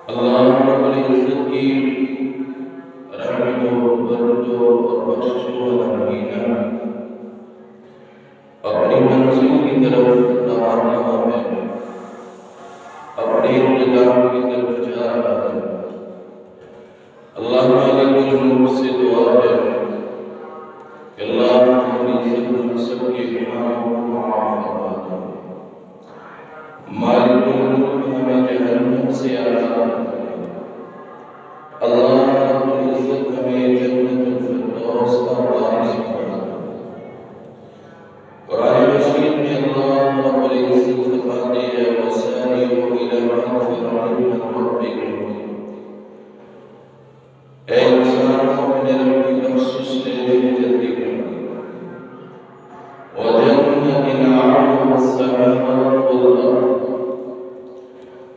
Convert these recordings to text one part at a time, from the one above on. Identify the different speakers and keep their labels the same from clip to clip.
Speaker 1: اللہ رب العزت کی رحمت و برکت و بخشش والا مہینہ اپنی منزل کی طرف روانہ ہے، اپنی انتظام کی طرف جا رہا ہے۔ اللہ مالک الملک سے دعا ہے کہ اللہ اپنی ہم سب کے گناہوں کو معاف فرما دے۔ مالک الملک ہمیں جہنم سے آزاد کرے۔ اللہ رب العزت ہمیں جنت الفردوس کا وارث بنا دے۔ قرآن مجید میں اللہ رب العزت فرماتے ہیں وَسَارِعُوا إِلَىٰ مَغْفِرَةٍ مِّن رَّبِّكُمْ، اے انسانوں اپنے رب کی بخشش لینے میں جلدی کرو، وَجَنَّةٍ عَرْضُهَا السَّمَاوَاتُ وَالْأَرْضُ،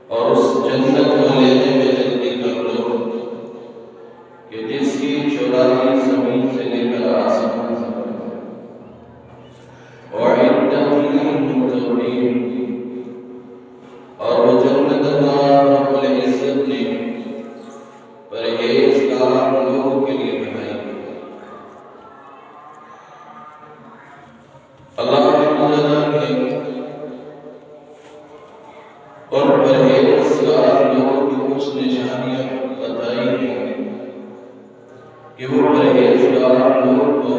Speaker 1: اور اس جنت کو لینے میں جلدی کر لو کہ جس کی چورائی زمین سے لے کر آسمان تک ہے۔ وَعِدَّتْ لِلْمُتَّقِينَ، اور وہ جنت اللہ رب العزت نے پرہیزگار لوگوں کے لیے بنائی ہے۔ اللہ تعالیٰ نے ان پرہیزگار لوگوں کی کچھ نشانیاں بتائی ہیں کہ وہ پرہیزگار لوگ کو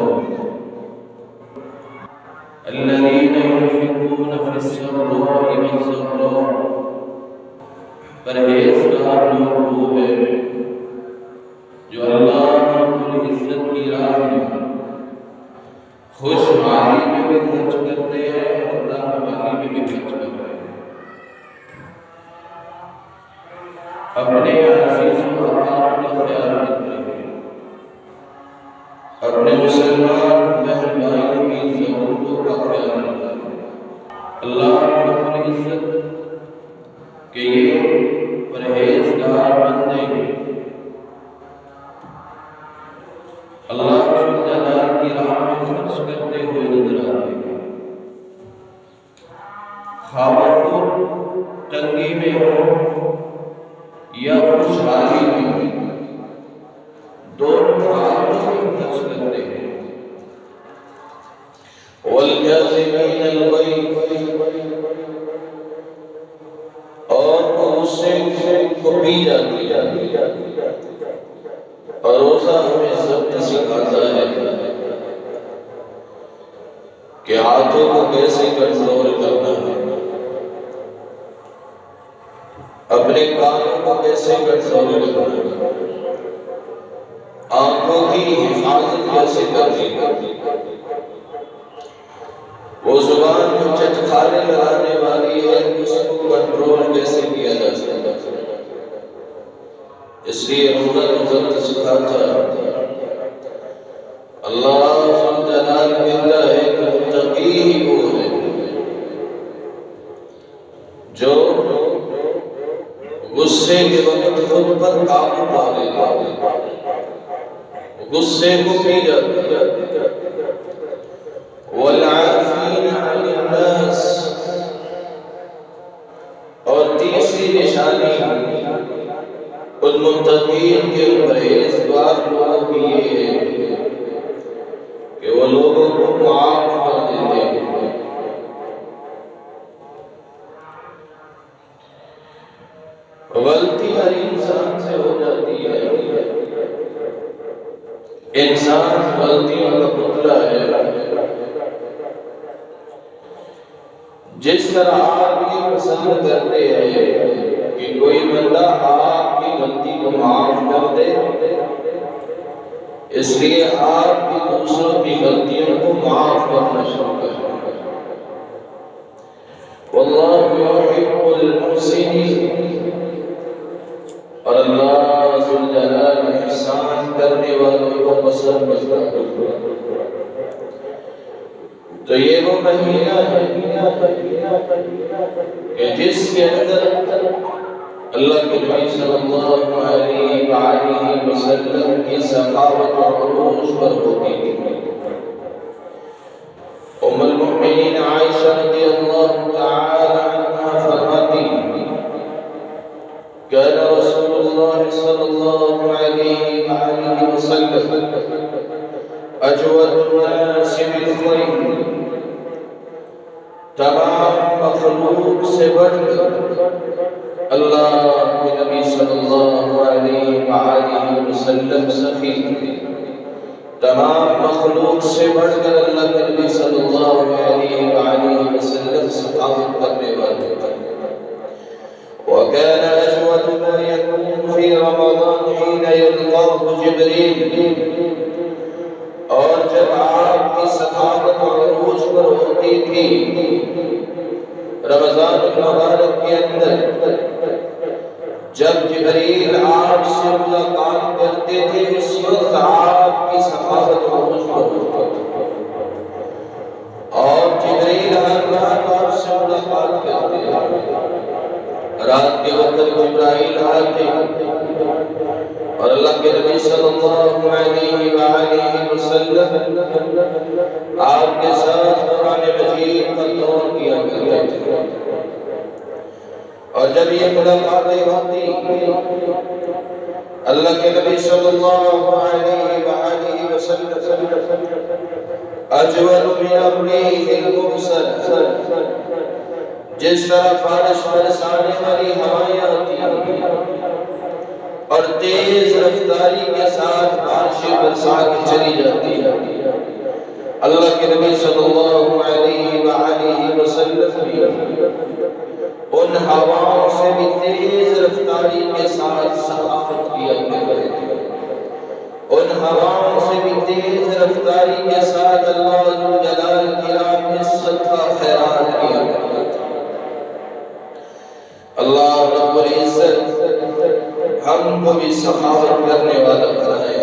Speaker 1: الذین ينفقون فی السراء والضراء، پرہیزگار لوگ وہ ہیں جو اللہ رب العزت کی راہ میں خوشحالی میں بھی خرچ کرتے ہیں اور تنگحالی میں بھی خرچ کرتے ہیں، اپنے عزیز و اقارب کا خیال رکھتے ہیں، اپنے مسلمان بہن بھائیوں کی ضرورتوں کا خیال رکھتے ہیں۔ اللہ رب العزت کہ یہ پرہیزگار بندے اللہ تعالیٰ کی راہ میں خرچ کرتے ہوئے نظر آتے ہیں، خواہ وہ تنگی میں ہو یا خوشحالی میں ہو، دونوں حالتوں میں خرچ کرتے ہیں۔ وَالْكَاظِمِينَ الْغَيْظَ، اور غصے کو پی جاتی ہے۔ اور روزہ ہمیں سب سکھاتا ہے کہ ہاتھوں کو کیسے کنٹرول کرنا ہے، اپنے کانوں کو کیسے کنٹرول کرنا ہے، آنکھوں کی حفاظت کیسے کرنی ہے، وہ زبان جو چٹکھارے لگانے والی ہے اس کو کنٹرول کیسے کیا جا سکتا ہے۔ اس لیے روزہ تو ضبط سکھاتا ہے۔ اللہ جلال کہتا ہے کہ متقی ہی وہ ہے جو غصے کے وقت خود پر قابو پا لیتا ہے، غصے کو پی جاتا ہے۔ والعافین عن الناس، اور تیسری نشانی ان متقین کے پرہیزگار لوگوں کی یہ ہے کہ وہ لوگوں کو معاف کر دیتے ہیں۔ غلطی ہر انسان سے ہو جاتی ہے، انسان غلطیوں کا پتلا ہے۔ جس طرح آپ یہ پسند کرتے ہیں کہ کوئی بندہ آپ کی غلطی کو معاف کر دے، اس لیے آپ بھی دوسروں کی غلطیوں کو معاف کرنا شروع کریں۔ واللہ یحب المحسنین، اور اللہ ذوالجلال احسان کرنے والوں کو پسند کرتا ہے۔ تو یہ وہ مہینہ ہے کہ جس کے اندر اللہ کے نبی صلی اللہ علیہ وآلہ وسلم کی سخاوت و عروج پر ہوتی تھی۔ ام المؤمنین عائشہ رضی اللہ تعالی عنہا فرماتی كان رسول الله صلى الله عليه وآله وسلم أجود الناس بالخير، تمام مخلوق سے بڑھ کر اللہ کے نبی صلی اللہ علیہ وآلہ وسلم سخی تھے، تمام مخلوق سے بڑھ کر اللہ کے نبی صلی اللہ علیہ وآلہ وسلم سخاوت کرنے والے تھے۔ وكان أجود ما يكون في رمضان حين يلقاه جبريل، اور جب آپ کی سخاوت عروج پر ہوتی تھی رمضان المبارک کے اندر، جب جبریل آپ سے ملاقات کرتے تھے اس وقت آپ کی سخاوت عروج پر ہوتی تھی، اور جبریل ہر رات آپ سے ملاقات کرتے تھے۔ رات کے وقت جبرائیل آتے اور اللہ کے نبی صلی اللہ علیہ وآلہ وسلم آپ کے ساتھ قرآن مجید کا دور کیا کرتے تھے، اور جب یہ ملاقاتیں ہوتی اللہ کے نبی صلی اللہ علیہ وآلہ وسلم اجود من الريح المرسل، جس طرح بارش برسانے والی ہوائیں آتی ہیں اور تیز رفتاری کے ساتھ بارشیں برسا کے چلی جاتی ہیں، اللہ کے نبی صلی اللہ علیہ وآلہ وسلم بھی ان ہواؤں سے بھی تیز رفتاری کے ساتھ سخاوت کیا کرتے تھے، ان ہواؤں سے بھی تیز رفتاری کے ساتھ اللہ ذوالجلال کی راہ میں صدقہ خیرات کیا کرتے تھے۔ اللہ رب العزت ہم کو بھی سخاوت کرنے والا بنائے۔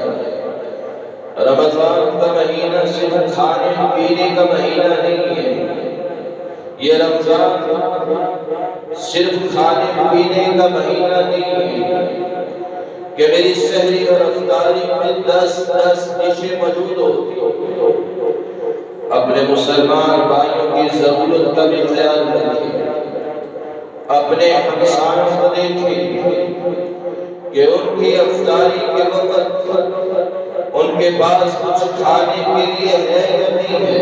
Speaker 1: رمضان کا مہینہ صرف کھانے پینے کا مہینہ نہیں ہے، یہ رمضان صرف کھانے پینے کا مہینہ نہیں ہے کہ میری سحری اور افطاری میں 10 ڈشیں موجود ہوتی۔ اپنے مسلمان بھائیوں کی ضرورت کا بھی خیال رکھیں، اپنے ہمسایوں کو دیکھیں کہ ان کی افطاری کے وقت ان کے پاس کچھ کھانے کے لیے ہے یا نہیں ہے۔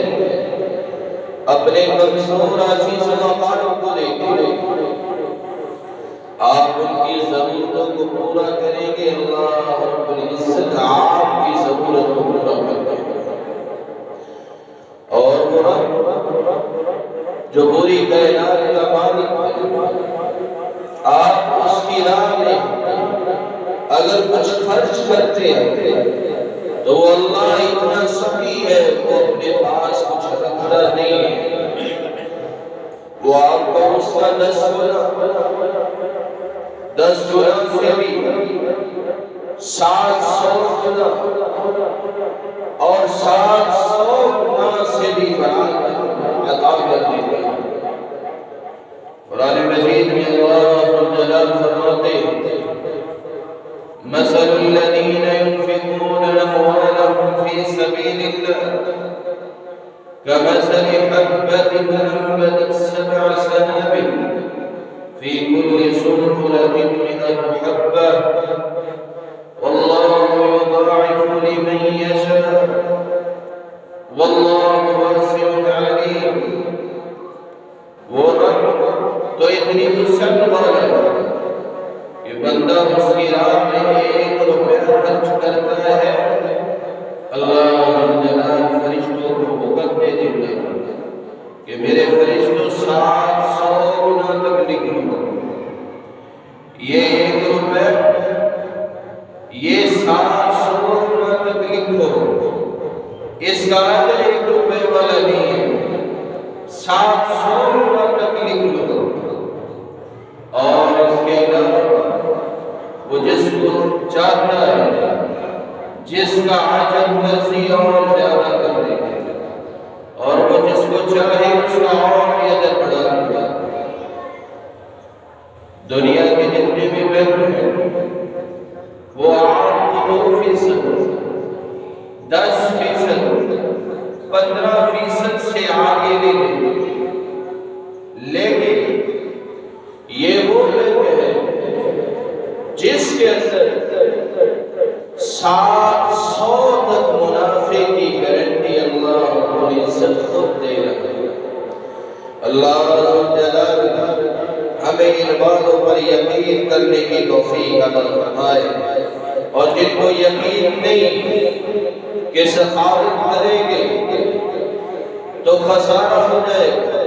Speaker 1: اپنے کمزور عزیز و اقارب کو دیکھیں، آپ ان کی ضرورتوں کو پورا کریں گے، اللہ رب العزت آپ کی ضرورت کو پورا کریں گے۔ اور وہ رب جو پوری کائنات کا مالک ہے، آپ اس کی راہ میں اگر کچھ خرچ کرتے ہیں تو وہ اللہ اتنا سخی ہے، وہ اپنے پاس کچھ رکھتا نہیں ہے، وہ آپ کو اس کا 10 گنا سے بھی 700 گنا اور 700 گنا سے بھی بڑھا کر عطا کر دیتا ہے۔ قرآن مجید میں اللہ جلال فرماتے ہیں، مثل الذين ينفقون أموالهم في سبيل الله كمثل حبة أنبتت 7 سنابل في كل سنبلة 100 حبة والله يضاعف لمن يشاء والله واسع عليم۔ وہ رب تو اتنی وسعت والا ہے کہ بندہ اس کی راہ میں 1 روپیہ خرچ کرتا ہے، اللہ جلال فرشتوں کو حکم دے دیتا ہے کہ میرے فرشتوں 700 گنا تک لکھو، یہ 1 روپیہ یہ 700 گنا تک لکھو، اس کا عدد 1 روپے والا نہیں ہے، 700 گنا تک لکھ لو۔ اور اس کے علاوہ وہ جس کو چاہتا ہے، جس کا عجب مرضی اور زیادہ کر دے، اور وہ جس کو چاہے اس کا اور بھی اجر بڑھا دیتا ہے۔ دنیا کے جتنے بھی بینک ہیں وہ آپ کو 2%، 10%، 15% سے آگے لے لیتے، لیکن یہ وہ بینک ہے جس کے اندر 700 تک منافع کی گارنٹی اللہ رب العزت خود دے رہا ہے۔ اللہ رب الجلال ہمیں ان باتوں پر یقین کرنے کی توفیق عطا فرمائے، اور جن کو یقین نہیں کہ سخاوت کریں گے تو خسارہ ہو جائے گا،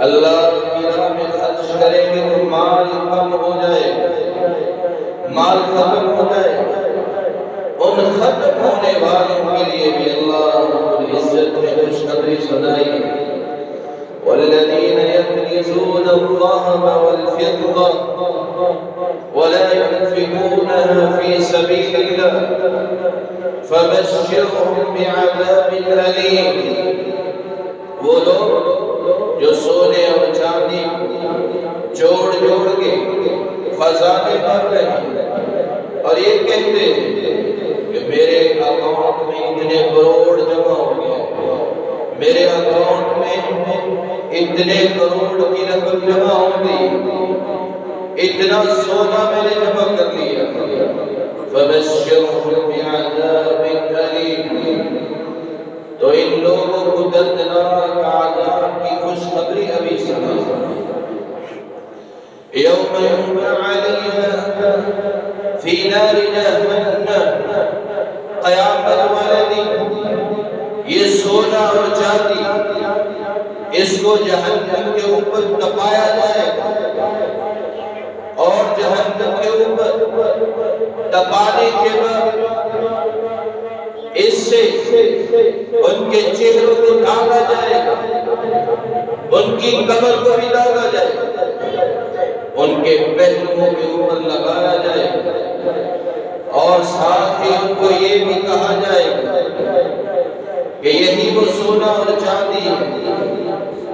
Speaker 1: اللہ کی راہ میں خرچ کریں گے تو مال کم ہو جائے گا، مال ختم ہو جائے گا۔ ان ختم ہونے والوں کے لیے بھی اللہ رب العزت نے خوشخبری سنائی ہے۔ والذین یکنزون الذهب والفضة ولا ينفقونها في سبيل الله فبشرهم بعذاب أليم۔ وہ لوگ جو سونے اور چاندی جوڑ جوڑ کے خزانے بھر رہے ہیں اور یہ کہتے ہیں کہ میرے اکاؤنٹ میں اتنے کروڑ جمع ہو گئے، میرے اکاؤنٹ میں اتنے کروڑ کی رقم جمع ہو گئی، اتنا سونا میں نے جمع کر لیا، فبشرهم بعذاب أليم۔ تو ان لوگوں کو دردناک عذاب کی خوشخبری ابھی سنا۔ یوم یحمى علیہا فی نار جہنم، قیامت والے دن یہ سونا اور چاندی اس کو جہنم کے اوپر تپایا جائے گا، اور جہنم کے اوپر تپانے کے بعد اس سے ان کے چہروں کو ڈھانپا جائے گا، ان کی کمر کو بھی ڈھانپا جائے گا، ان کے پہلوؤں کے اوپر لگایا جائے گا، اور ساتھ ہی ان کو یہ بھی کہا جائے گا کہ یہی وہ سونا اور چاندی ہے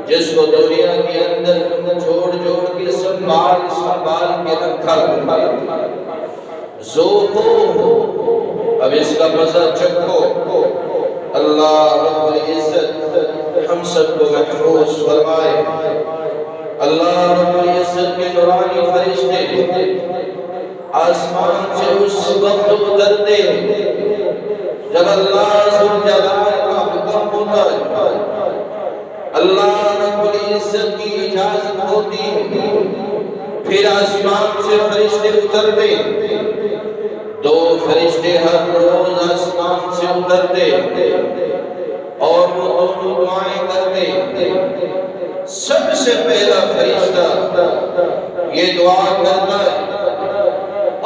Speaker 1: جس کو دنیا کے اندر تم جوڑ جوڑ کے سنبھال کے رکھا کرتے تھے، ذوقو، اب اس کا مزہ چکھو۔ اللہ رب العزت ہم سب کو محفوظ فرمائے۔ اللہ رب العزت کے نورانی فرشتے آسمان سے اس وقت اترتے جب اللہ ذوالجلال کا حکم ہوتا ہے، اللہ رب العزت کی اجازت ہوتی ہے، پھر آسمان سے فرشتے اترتے، دو فرشتے ہر روز آسمان سے اترتے اور وہ دونوں دعائیں کرتے۔ سب سے پہلا فرشتہ یہ دعا کرتا ہے،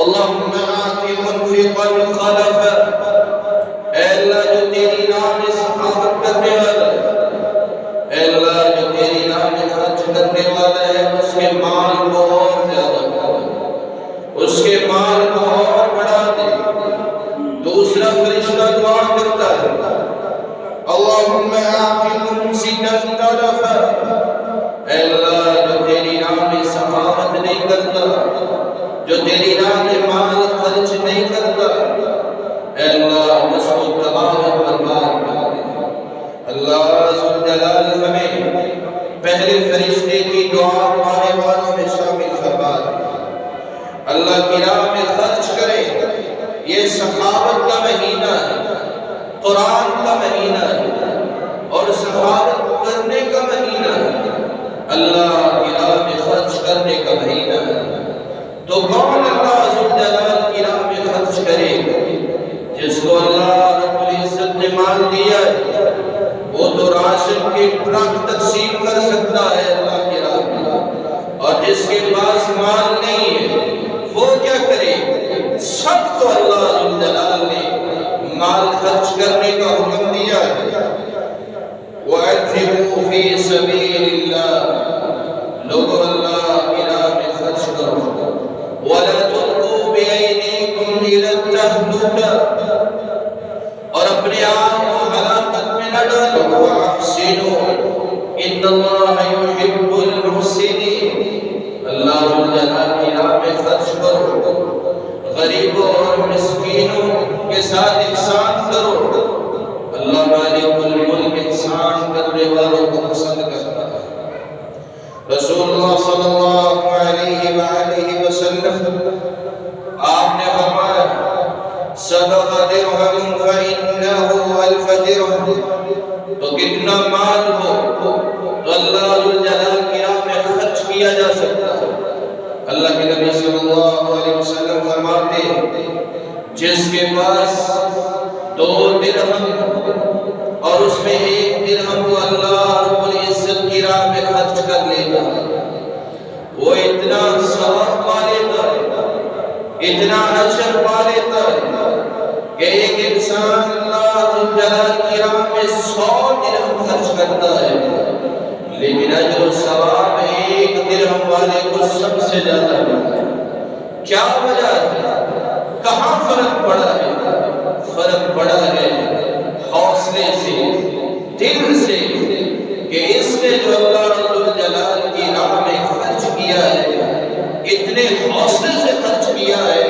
Speaker 1: اللہم آتی منفقا خلفا، اے اللہ جو تیری راہ میں سخاوت کرنے والا ہے، اے اللہ جو تیری راہ میں خرچ کرنے والا ہے، اس کے مال کو اور زیادہ کر، اس کے مال کو اور بڑھا دے۔ دوسرا فرشتہ دعا کرتا ہے، اللہم آتی ممسکا تلفا، اے اللہ جو تیری راہ میں سخاوت نہیں کرتا، جو تیری راہ میں مال خرچ نہیں کرتا، اے اللہ اس کو تباہ و برباد کر دے۔ اللہ ذوالجلال ہمیں پہلے فرشتے کی دعا پانے والوں میں شامل فرما دے۔ اللہ کی راہ میں خرچ کرے، یہ سخاوت کا مہینہ ہے، قرآن کا مہینہ ہے، اور سخاوت کرنے کا مہینہ ہے، اللہ کی راہ میں خرچ کرنے کا مہینہ ہے۔ تو کون اللہ ذوالجلال کی راہ میں خرچ کرے؟ جس کو اللہ رب العزت نے مال دیا ہے، وہ تو راشن کے ٹرک تقسیم کر سکتا ہے اللہ کی راہ میں، اور جس کے پاس مال نہیں ہے وہ کیا کرے؟ سب کو اللہ ذوالجلال نے مال خرچ کرنے کا حکم دیا ہے۔ وَأَنفِقُوا فِي سَبِيلِ اللَّهِ، لوگوں اللہ کی راہ میں خرچ کرو، وَلَا تُلْقُوا بِأَيْدِيكُمْ إِلَى التَّهْلُكَةِ، اور اپنے آپ کو ہلاکت میں نہ ڈالو، وَأَحْسِنُوا إِنَّ اللَّهَ يُحِبُّ الْمُحْسِنِينَ، اللہ ذوالجلال کی راہ میں خرچ کرو، غریبوں اور مسکینوں کے ساتھ احسان کرو، اللہ مالک الملک احسان کرنے والوں کو پسند کرتا ہے۔ رسول اللہ صلی اللہ علیہ وآلہ وسلم صدق درہم فإنہ الف درہم، تو کتنا مال ہو تو اللہ جلال کی راہ میں خرچ کیا جا سکتا ہے۔ اللہ کے نبی صلی اللہ علیہ وسلم فرماتے ہیں جس کے پاس 2 درہم اور اس میں 1 درہم کو اللہ رب العزت کی راہ میں خرچ کر لے گا، وہ اتنا ثواب پا لیتا ہے، اتنا اجر پا لیتا ہے کہ ایک انسان اللہ جلال کی راہ میں 100 درہم خرچ کرتا ہے، لیکن اجر و ثواب 1 درہم والے کو سب سے زیادہ ہے۔ کیا وجہ ہے؟ کہاں فرق پڑا ہے؟ فرق پڑا ہے حوصلے سے، دل سے، کہ اس نے جو اللہ رب الجلال کی راہ میں خرچ کیا ہے، اتنے حوصلے سے خرچ کیا ہے،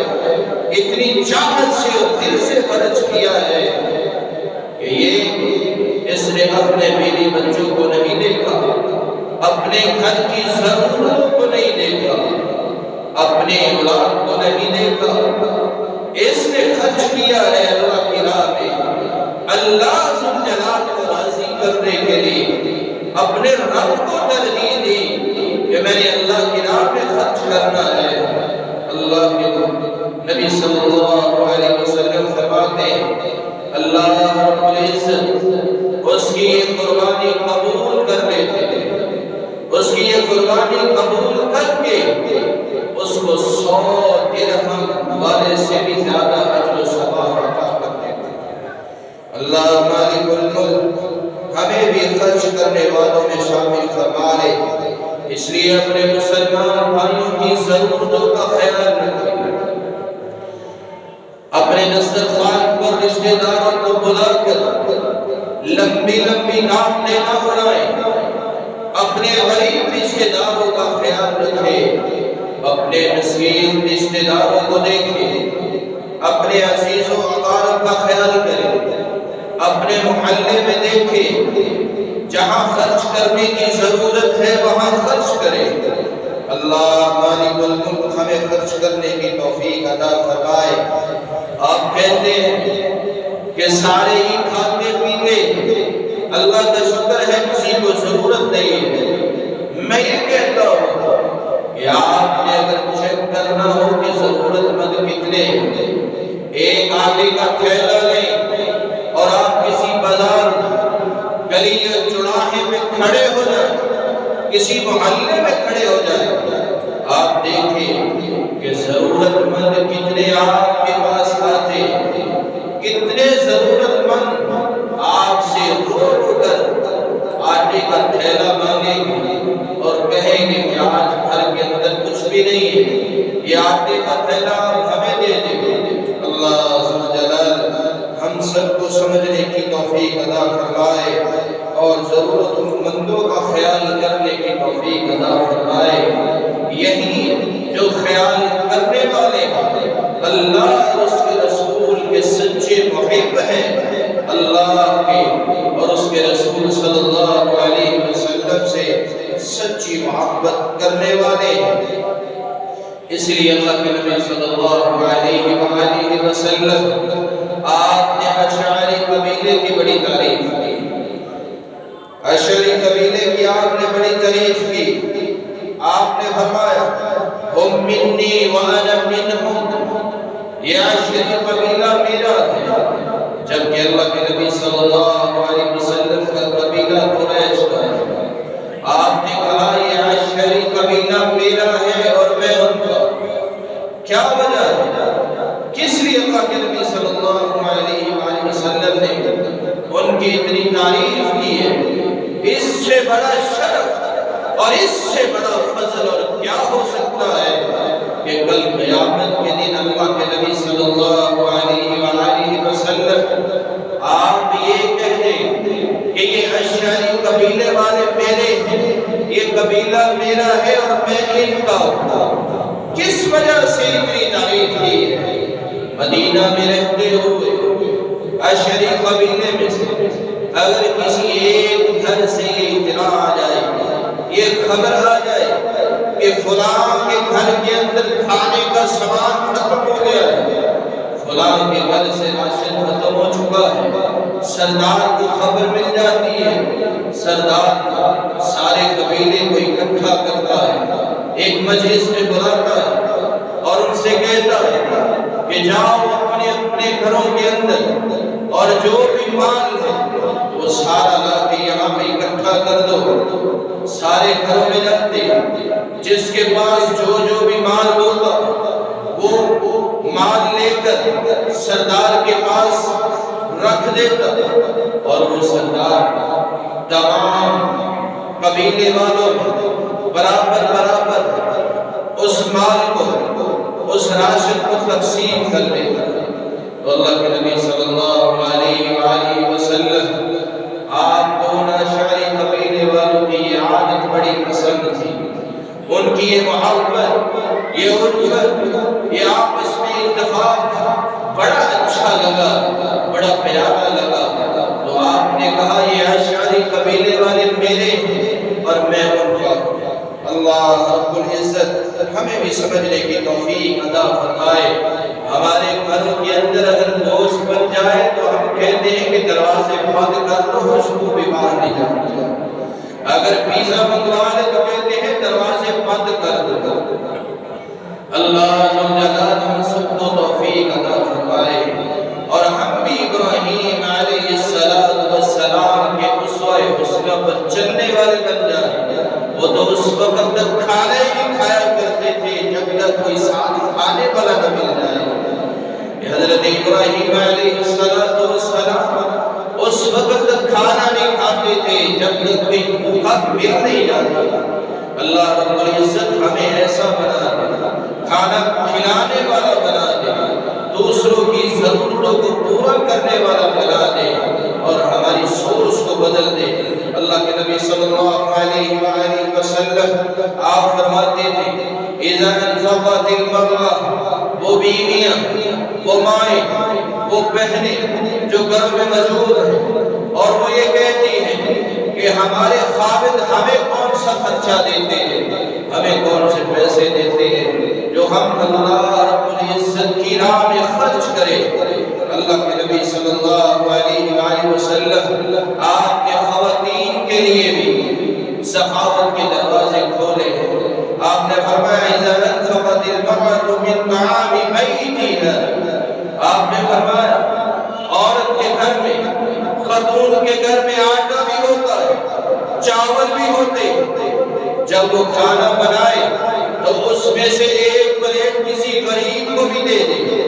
Speaker 1: اتنی چاہت سے اور دل سے خرچ کیا ہے کہ یہ اس نے اپنے بیوی بچوں کو نہیں دیکھا، اپنے گھر کی ضرورتوں کو نہیں دیکھا، اپنے اولاد کو نہیں دیکھا، اس نے خرچ کیا ہے اللہ کی راہ میں، اللہ ذوالجلال کو راضی کرنے کے لیے اپنے رب کو ترجیح دی کہ میں نے اللہ کی راہ میں خرچ کرنا ہے۔ اللہ کے نبی صلی اللہ علیہ وسلم فرماتے ہیں اللہ رب العزت اس کی یہ قربانی قبول کر لیتے ہیں، اس کی یہ قربانی قبول کر کے اس کو 100 درہم والے سے بھی زیادہ اجر و ثواب عطا کر دیتے ہیں۔ اللہ مالک الملک ہمیں بھی خرچ کرنے والوں میں شامل فرما لے، اس لیے اپنے مسلمان بھائیوں کی ضرورتوں کا خیال رکھیں، اپنے دسترخوان پر رشتہ داروں کو بلا کر لمبی لمبی نعتیں نہ بلائیں، اپنے غریب رشتہ داروں کا خیال رکھیں، اپنے مسکین رشتہ داروں کو دیکھیں، اپنے عزیز و اقارب کا خیال کریں، اپنے محلے میں دیکھیں، جہاں خرچ کرنے کی ضرورت ہے وہاں خرچ کریں۔ اللہ مالک الملک ہمیں خرچ کرنے کی توفیق عطا فرمائے۔ آپ کہتے ہیں کہ سارے ہی کھاتے پیتے، اللہ کا شکر ہے کسی کو ضرورت نہیں ہے۔ میں یہ کہتا ہوں کہ آپ نے اگر چیک کرنا ہو کہ ضرورت مند کتنے، ایک آٹے کا تھیلا لیں اور آپ کسی بازار گلی یا چوراہے میں کھڑے ہو جائیں، کسی محلے میں کھڑے ہو جائیں، آپ دیکھیں کہ ضرورت مند کتنے آپ کے پاس آتے، کتنے ضرورت مند آپ سے رو رو کر آٹے کا تھیلا مانگیں گے اور کہیں گے کہ آج گھر کے اندر کچھ بھی نہیں ہے، یہ آٹے کا تھیلا آپ ہمیں دے دیں۔ اللہ ذوالجلال ہم سب کو سمجھنے کی توفیق عطا فرمائے اور ضرورت مندوں کا خیال کرنے کی توفیق عطا فرمائے۔ یہی جو خیال کرنے والے اللہ اور اس کے رسول کے سچے محب ہیں، اللہ کے اور اس کے رسول صلی اللہ علیہ وسلم سے سچی محبت کرنے والے ہیں۔ اس لیے اللہ کے نبی صلی اللہ علیہ وآلہ وسلم آپ نے اشعری قبیلے کی بڑی تعریف کی، اشعری قبیلے کی آپ نے بڑی تعریف کی۔ آپ نے فرمایا ہم منی وانا منہم، یہ اشعری قبیلہ میرا ہے، جبکہ اللہ کے نبی صلی اللہ علیہ وسلم کا قبیلہ قریش کا ہے۔ آپ نے کہا یہ اشعری قبیلہ میرا ہے اور میں ان کا۔ کیا وجہ ہے؟ کس لیے اللہ کے نبی صلی اللہ علیہ وآلہ وسلم نے ان کی اتنی تعریف کی ہے؟ اس سے بڑا شرف اور اس سے بڑا فضل اور کیا ہو سکتا ہے کہ کل قیامت کے دن اللہ کے نبی صلی اللہ علیہ وآلہ وسلم آپ یہ کہہ دیں کہ یہ اشعری قبیلے والے میرے ہیں، یہ قبیلہ میرا ہے اور میں ان کا ہوں۔ کس وجہ سے اتنی تعریف کی ہے؟ مدینہ میں رہتے ہوئے اشعری قبیلے میں سے اگر کسی ایک گھر سے یہ اطلاع آ جائے، یہ خبر آ جائے کہ فلاں کے گھر کے اندر کھانے کا سامان ختم ہو گیا ہے، فلاں کے گھر سے راشن ختم ہو چکا ہے، سردار کو خبر مل جاتی ہے، سردار سارے قبیلے کو اکٹھا کرتا ہے، ایک مجلس میں بلاتا ہے اور ان سے کہتا ہے کہ جاؤ اپنے اپنے گھروں کے اندر اور جو بھی مال ہے وہ سارا لا کے یہاں پہ اکٹھا کر دو۔ سارے گھروں میں جاتے، جس کے پاس جو جو بھی مال ہوتا وہ مال لے کر سردار کے پاس رکھ دیتا، اور وہ سردار تمام قبیلے والوں برابر برابر اس مال کو، اس راشن کو تقسیم کر دیتا۔ تو اللہ کے نبی صلی اللہ علیہ وآلہ وسلم آپ کو اشعری قبیلے والوں کی یہ عادت بڑی پسند تھی، ان کی یہ محبت، یہ الفت، یہ آپس میں اتفاق بڑا اچھا لگا، بڑا پیارا لگا۔ تو آپ نے کہا یہ اشعری قبیلے والے میرے ہیں اور میں ان کا۔ اللہ رب العزت ہمیں بھی سمجھنے کی توفیق عطا فرمائے۔ ہمارے گھروں کے اندر اگر دوست بن جائے تو ہم کہتے ہیں کہ دروازے بند کر دو، خوشبو بھی باہر نہیں جاتی۔ اگر پیزا منگوا لے تو کہتے ہیں دروازے بند کر دو۔ اللہ جلال ہم سب کو توفیق عطا فرمائے اور ہم بھی ابراہیم علیہ السلام کے اسوہ حسنہ پر چلنے والے بن جائیں۔ وہ تو اس وقت تک کھانا ہی نہیں کھایا کرتے تھے جب تک کوئی ساتھ کھانے والا نہ مل جائے۔ حضرت ابراہیم علیہ السلام اس وقت تک کھانا نہیں کھاتے تھے جب تک کوئی بھوکا مل نہیں جاتا۔ اللہ رب العزت ہمیں ایسا بنا دے، کھانا کھلانے والا بنا دے، دوسروں کی ضرورتوں کو پورا کرنے والا بنا دے اور ہماری سوچ کو بدل دے۔ اللہ کے نبی صلی اللہ علیہ وآلہ وسلم آپ فرماتے تھے اذا انفقت المرأة، وہ بیویاں، وہ مائیں، وہ بہنیں جو گھر میں موجود ہیں اور وہ یہ کہتی ہیں کہ ہمارے خاوند ہمیں کون سا خرچہ دیتے ہیں، ہمیں کون سے پیسے دیتے ہیں جو ہم اللہ رب العزت کی راہ میں خرچ کریں۔ اللہ کے نبی صلی اللہ علیہ وآلہ وسلم آپ کے خواتین کے لیے بھی سخاوت کے دروازے کھولے ہیں۔ آپ نے فرمایا اذا انفقت المرأة من طعام بيتها، آپ نے فرمایا عورت کے گھر میں، خاتون کے گھر میں آٹا بھی ہوتا ہے، چاول بھی ہوتے ہیں، جب وہ کھانا بنائے تو اس میں سے ایک پلیٹ کسی غریب کو بھی دے دے۔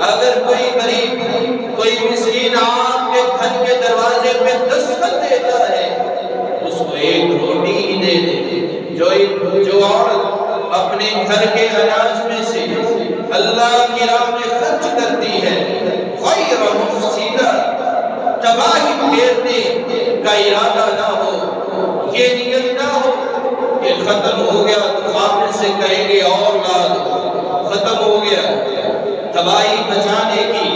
Speaker 1: اگر کوئی غریب، کوئی مسکین آپ کے گھر کے دروازے پہ دستخط دیتا ہے اس کو ایک روٹی ہی دے دے۔ جو عورت اپنے گھر کے اناج میں سے اللہ کی راہ میں خرچ کرتی ہے، غیر مفسدہ، تباہی پھیرنے کا ارادہ نہ ہو، یہ نیت نہ ہو کہ ختم ہو گیا تو خامن سے کہیں گے اور لا دو، ختم ہو گیا، تباہی بچانے کی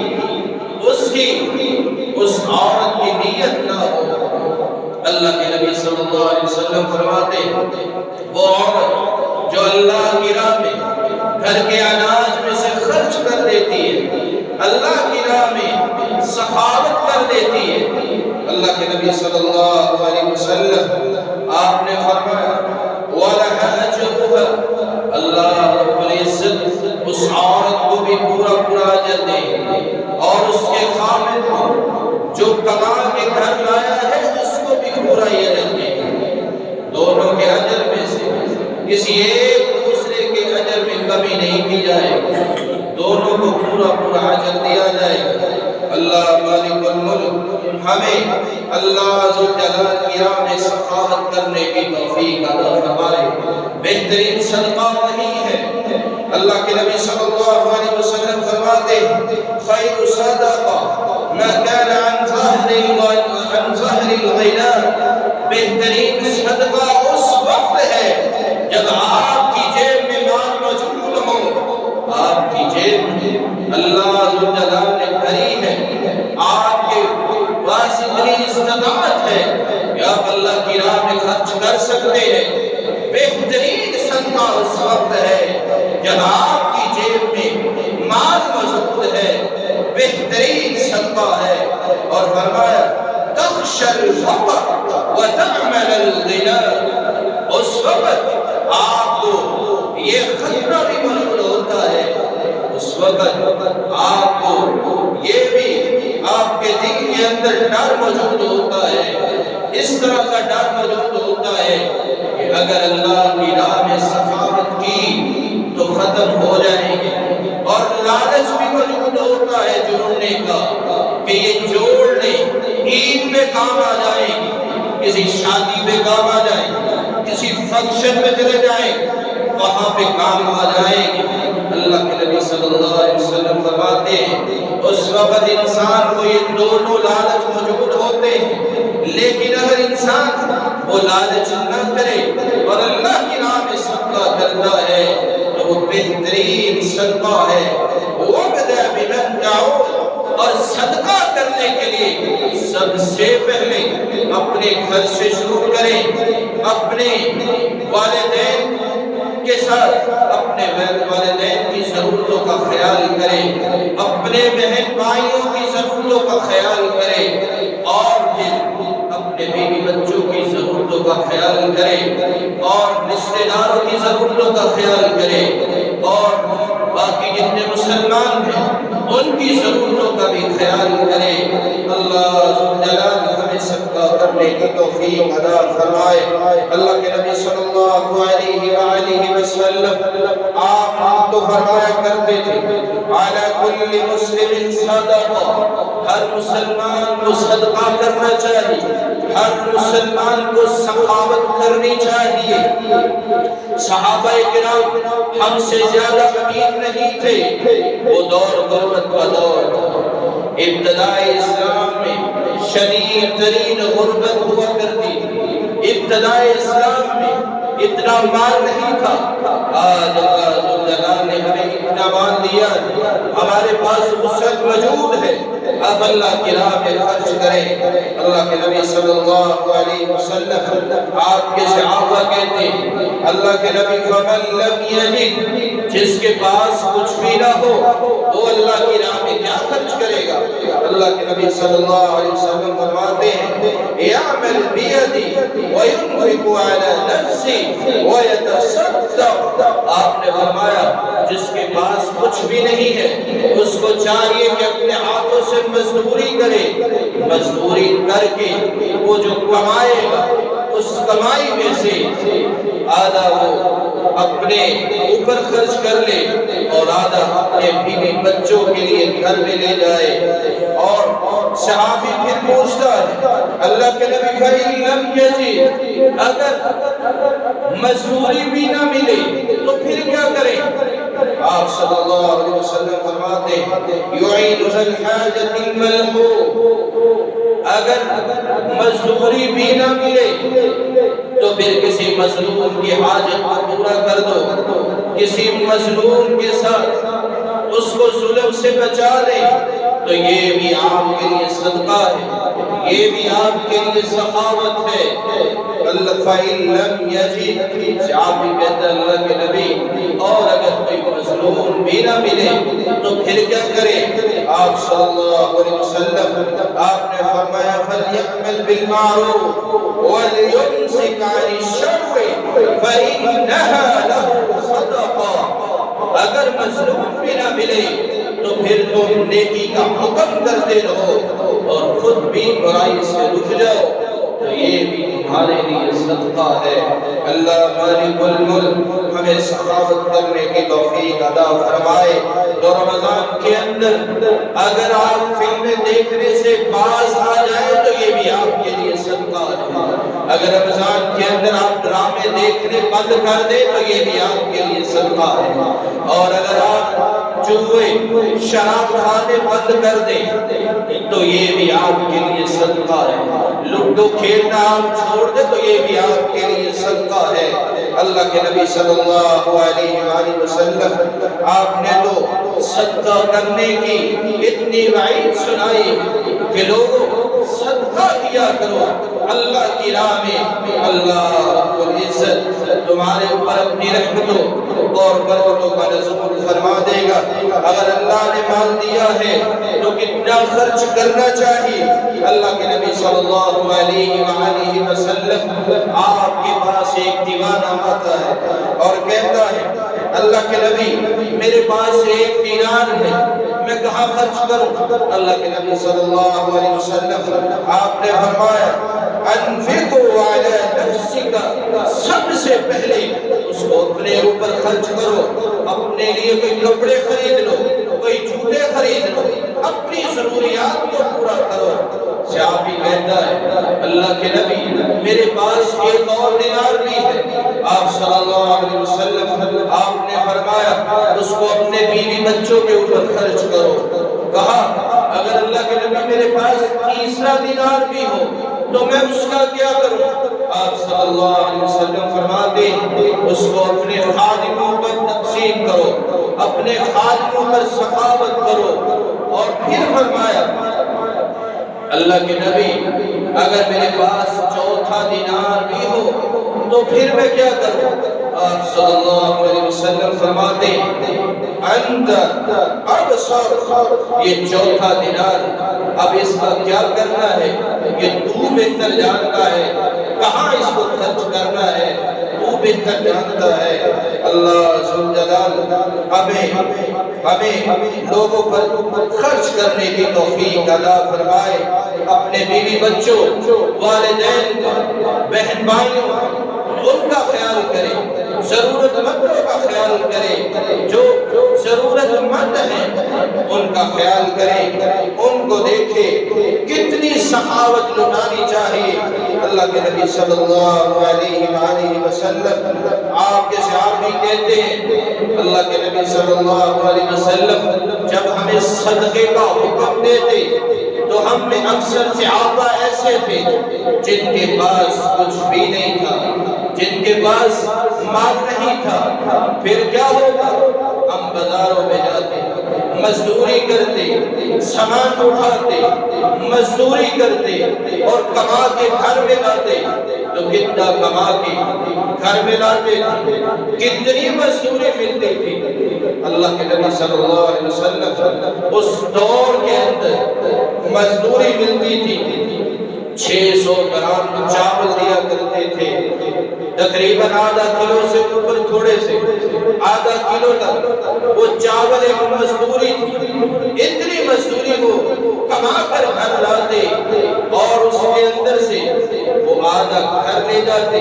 Speaker 1: اس عورت کی نیت نہ ہو۔ اللہ کے نبی صلی اللہ علیہ وسلم فرماتے ہیں وہ عورت جو اللہ کی راہ میں گھر کے اناج میں سے خرچ کر دیتی ہے، اللہ کی راہ میں سخاوت کر دیتی ہے، اللہ کے نبی صلی اللہ علیہ وسلم آپ نے فرمایا وَلَهَا أَجْرُهَا، اللہ رب العزت اس عورت کو بھی پورا پورا اجر دے اور اس کے خامد کو جو کما کے گھر لایا ہے اس کو بھی پورا اجر دے۔ دونوں کے اجر میں سے کسی ایک دوسرے کے اجر میں کمی نہیں کی جائے، دونوں کو پورا پورا اجر دیا جائے۔ اللہ مالک الملک ہمیں اللہ ذوالجلال کی راہ میں سخاوت کرنے کی توفیق عطا فرمائے۔ بہترین صدقہ وہی ہے، اللہ کے نبی صلی اللہ علیہ وسلم فرماتے خیر صدقہ ما كان عن ظہر الغنى، بہترین صدقہ اس وقت ہے جب آپ کی جیب میں مال موجود ہو، آپ کی جیب میں اللہ ذوالجلال نے بھری ہے، آپ کے پاس اتنی استطاعت ہے کہ آپ اللہ کی راہ میں خرچ کر سکتے ہیں۔ بہترین صدقہ اس وقت ہے جب آپ کی جیب میں مال موجود ہے، الفقر وتأمل الغنى، اس وقت آپ کو یہ خطرہ بھی موجود ہوتا ہے، اس وقت آپ کو یہ بھی آپ کے دل کے اندر ڈر موجود ہوتا ہے، اس طرح کا ڈر موجود ہوتا ہے کہ اگر اللہ کی راہ میں سخاوت کی تو ختم ہو جائیں گے، اور لالچ بھی موجود ہوتا ہے جوڑنے کا کہ یہ جوڑ لیں، عید پہ کام آ جائیں گے، کسی شادی پہ کام آ جائیں گے، کسی فنکشن میں چلے جائیں وہاں پہ کام آ جائیں گے۔ اللہ کے نبی صلی اللہ علیہ وسلم فرماتے ہیں اس وقت انسان کو یہ دونوں لالچ موجود ہوتے ہیں، لیکن اگر انسان وہ لالچ نہ کرے اور اللہ کی راہ میں صدقہ کرتا ہے تو وہ بہترین صدقہ ہے۔ وَابْدَأْ بِمَنْ تَعُولُ، اور صدقہ کرنے کے لیے سب سے پہلے اپنے گھر سے شروع کریں، اپنے والدین کے ساتھ اپنے والدین کی ضرورتوں کا خیال کریں، اپنے بہن بھائیوں کی ضرورتوں کا خیال کریں، اور پھر اپنے بیوی بچوں کی ضرورتوں کا خیال کریں، اور رشتہ داروں کی ضرورتوں کا خیال کریں، اور باقی جتنے مسلمان ہیں ان کی ضرورتوں کا بھی خیال کریں۔ اللہ جلال ہمیں صدقہ کرنے کی توفیق عطا فرمائے۔ اللہ کے نبی صلی اللہ علیہ وآلہ وسلم آپ تو فرمایا کرتے تھے علی کل مسلم صدقہ، ہر مسلمان کو صدقہ کرنا چاہیے، ہر مسلمان کو سخاوت کرنی چاہیے۔ صحابہ کرام ہم سے زیادہ امیر نہیں تھے، وہ دور غربت کا دور تھا، ابتدائی اسلام میں شدید ترین غربت ہوا کرتی تھی، ابتدائی اسلام میں اتنا مال نہیں تھا۔ آج اللہ جلال نے ہمیں اتنا مال دیا، ہمارے پاس وسعت موجود ہے، اب اللہ کی راہ میں خرچ کریں۔ اللہ کے نبی صلی اللہ علیہ وسلم آپ کے صحابہ کہتے ہیں اللہ کے نبی فمن لم یجد، جس کے پاس کچھ بھی نہ ہو وہ اللہ کی راہ میں کیا خرچ کرے گا؟ اللہ کے نبی صلی اللہ علیہ وسلم فرماتے ہیں یعمل بیدی وینفق علی نفسی ویتصدق، آپ نے فرمایا جس کے پاس کچھ بھی نہیں ہے اس کو چاہیے کہ اپنے ہاتھوں سے مزدوری کرے، مزدوری کر کے وہ جو کمائے گا اس کمائی میں سے آدھا وہ اپنے اوپر خرچ کر لے اور آدھا اپنے بیوی بچوں کے لیے گھر میں لے جائے۔ اور صحابی پھر پوچھتا ہے اللہ کے نبی فَإِن لَمْ يَجِدْ، اگر مزدوری بھی نہ ملے تو پھر کیا کریں؟ آپ صلی اللہ علیہ وسلم فرماتے ہیں یعین ذا الحاجۃ الملہوف، اگر مزدوری بھی نہ ملے تو پھر کسی مظلوم کی حاجت کو پورا کر دو، کسی مظلوم کے ساتھ اس کو ظلم سے بچا دے، تو یہ بھی آپ کے لیے صدقہ ہے، یہ بھی آپ کے لیے سخاوت ہے۔ اللہ فَإِن لَمْ يَجِدْ، آپ بھی کہتے ہیں اللہ کے نبی اور اگر کوئی مظلوم بھی نہ ملے تو پھر کیا کرے؟ آپ صلی اللہ علیہ وسلم آپ نے فرمایا فَلْيَعْمَلْ بِالْمَعْرُوفِ وَلْيُمْسِكْ عَنِ الشَّرِّ فَإِنَّهَا لَهُ صَدَقَةٌ، اگر مظلوم بھی نہ ملے تو پھر تم نیکی کا حکم کرتے رہو اور خود بھی برائی سے رک جاؤ، تو یہ بھی تمہارے لیے صدقہ ہے۔ اللہ مالک الملک ہمیں سخاوت کرنے کی توفیق عطا فرمائے۔ تو رمضان کے اندر اگر آپ فلمیں دیکھنے سے باز آ جائیں تو یہ بھی آپ کے لیے صدقہ ہے، اگر رمضان کے اندر آپ ڈرامے دیکھنے بند کر دیں تو یہ بھی آپ کے لیے صدقہ ہے، اور اگر آپ جوئے شراب کھانے بند کر دیں تو یہ بھی آپ کے لیے صدقہ ہے، لوڈو کھیلنا آپ چھوڑ دیں تو یہ بھی آپ کے لیے صدقہ ہے۔ اللہ کے نبی صلی اللہ علیہ وآلہ وسلم آپ نے تو صدقہ کرنے کی اتنی وعید سنائی کہ لوگوں صدقہ کیا کرو اللہ کی راہ میں، اللہ رب العزت تمہارے اوپر اپنی رحمتوں اور برکتوں کا نزول فرما دے گا۔ اگر اللہ نے مال دیا ہے تو تو کتنا خرچ کرنا چاہیے؟ اللہ کے نبی صلی اللہ علیہ وآلہ وسلم آپ کے پاس ایک دیوانہ آتا ہے اور کہتا ہے اللہ کے نبی میرے پاس ایک دینار ہے، میں کہاں خرچ کروں؟ اللہ کے نبی صلی اللہ علیہ وسلم آپ نے فرمایا انفقوا علی نفسک، سب سے پہلے اس کو اپنے اوپر خرچ کرو، اپنے لیے کوئی کپڑے خرید لو، کوئی جوتے خرید لو، اپنی ضروریات کو پورا کرو۔ صحابی کہتا ہے اللہ کے نبی میرے پاس ایک اور دینار بھی ہے۔ آپ صلی اللہ علیہ وسلم آپ نے فرمایا اس کو اپنے بیوی بچوں کے اوپر خرچ کرو۔ کہا اگر اللہ کے نبی میرے پاس تیسرا دینار بھی ہو تو میں اس کا کیا کروں؟ آپ صلی اللہ علیہ وسلم فرماتے اس کو اپنے خادموں پر تقسیم کرو، اپنے خادموں پر سخاوت کرو۔ اور پھر فرمایا اللہ کے نبی اگر میرے پاس چوتھا دینار بھی ہو تو پھر میں کیا کروں؟ آپ صلی اللہ علیہ وسلم فرماتے انت ابصر، یہ چوتھا دینار اب اس کا کیا کرنا ہے یہ تو بہتر جانتا ہے، کہاں اس کو خرچ کرنا ہے تو بہتر جانتا ہے۔ اللہ ذو جلال ہمیں لوگوں پر خرچ کرنے کی توفیق عطا فرمائے، اپنے بیوی بچوں، والدین کا، بہن بھائیوں ان کا خیال کرے، ضرورت مندوں کا خیال کرے، جو ضرورت مند ہیں ان کا خیال کرے، ان کو دیکھے کتنی سخاوت لٹانی چاہیے۔ اللہ کے نبی صلی اللہ علیہ وآلہ وسلم آپ کے صحابی کہتے ہیں اللہ کے نبی صلی اللہ علیہ وسلم جب ہمیں صدقے کا حکم دیتے تو ہم میں اکثر صحابہ ایسے تھے جن کے پاس کچھ بھی نہیں تھا، جن کے پاس مال نہیں تھا، پھر کیا ہوگا؟ ہم بازاروں میں جاتے، مزدوری کرتے، سامان اٹھاتے، مزدوری کرتے اور کما کے گھر میں لاتے، تو کتنا کما کے گھر میں لاتے تھے، کتنی مزدوری ملتی تھی۔ اللہ کے نبی صلی اللہ علیہ وسلم اس دور کے اندر مزدوری ملتی تھی 600 گرام چاول دیا کرتے تھے، تقریباً آدھا کلو سے اوپر تھوڑے سے آدھا کلو تک وہ چاول ایک مزدوری تھی۔ اتنی مزدوری وہ کما کر گھر لاتے اور اس کے اندر سے وہ آدھا گھر لے جاتے،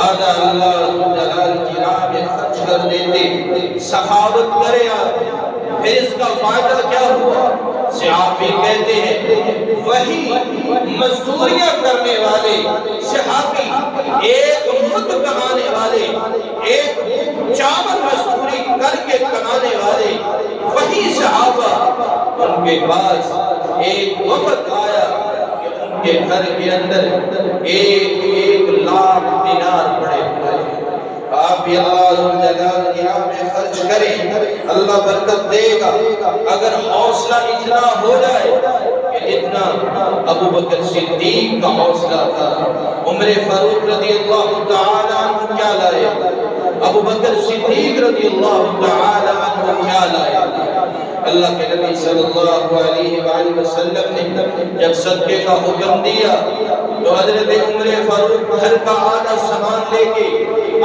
Speaker 1: آدھا اللہ جلال کی راہ میں خرچ کر دیتے۔ سخاوت کرے آپ، پھر اس کا فائدہ کیا ہوا؟ صحابی کہتے ہیں وہی مزدوریاں کرنے والے صحابی، ایک مد کمانے والے، ایک چاول مزدوری کر کے کمانے والے وہی صحابہ، ان کے پاس ایک وقت آیا کہ ان کے گھر کے اندر 1,00,000 دینار پڑے ہوئے تھے۔ آپ بھی اللہ جلال کی راہ میں خرچ کریں، اللہ برکت دے گا۔ اگر حوصلہ اتنا ہو جائے کہ اتنا ابو بکر صدیق کا حوصلہ تھا، عمر فاروق رضی اللہ تعالی عنہ کیا لائے، ابو بکر صدیق رضی اللہ تعالی عنہ کیا لائے۔ اللہ کے نبی صلی اللہ علیہ وآلہ وسلم نے جب صدقے کا حکم دیا تو حضرت عمر فاروق گھر کا آدھا سامان لے کے